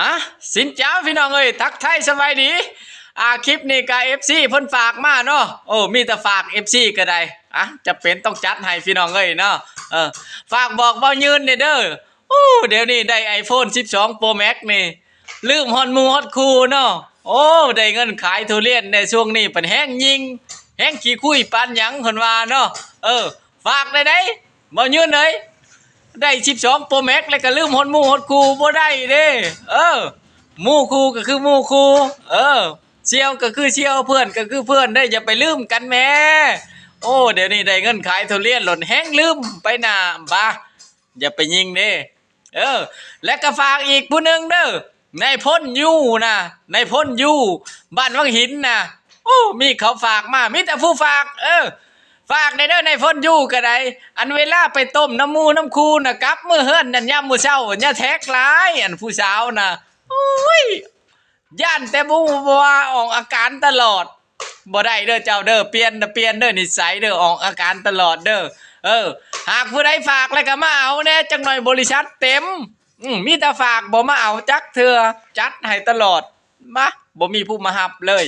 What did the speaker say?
อ่ะสินเจ้าพี่น้องเอ้ยทักทายสบายดีคลิปนี้ก็FCเพิ่นฝากมาเนาะโอ้มีแต่ฝาก FC ก็ได้จะเป็นต้องจัดให้พี่น้องเอ้ยเนาะฝากบอกเบายืนเด้อโอ้เดี๋ยวนี้ได้ iPhone 12 Pro Max นี่ลืมฮอดหมู่ฮอดคู่เนาะโอ้ได้เงินขายทุเรียนในช่วงนี้เป็นแห้งยิงแห้งขี้คุยปานหยังเพิ่นว่าเนาะฝากได้เบายืนเอ้ย ได้12 Pro Max แล้วก็ลืมฮอดหมู่ฮอดคู่บ่ได้เด้หมู่คู่ก็คือหมู่คู่เสี่ยวก็คือเสี่ยวเพื่อนก็คือเพื่อนได้อย่าไปลืมกันแหม่โอ้เดี๋ยวนี้ได้เงินขายทุเรียนหล่นแฮงลืมไปหน้าบ่าอย่าไปยิงเด้และก็ฝากอีกผู้หนึงเด้อนายพลอยู่นะนายพลอยู่บ้านวังหินนะโอ้มีเขาฝากมามีแต่ผู้ฝากฝากในเด้อในพ้นอยู่ก็ได้อันเวลาไปต้มน้ำมูน้ำคูน่ะกลับมื้อเฮือนนั่นยามมื้อเช้าอย่าแท็กหลายอันผู้สาวน่ะโอ้ยย่านแต่บ่ว่าออกอาการตลอดบ่ได้เด้อเจ้าเด้อเปลี่ยนเด้อนิสัยเด้อออกอาการตลอดเด้อหากผู้ใดฝากแล้วก็มาเอาแน่จังหน่อยบริษัทเต็มมีแต่ฝากบ่มาเอาจักเทื่อจัดให้ตลอดมาบ่มีผู้มารับเลย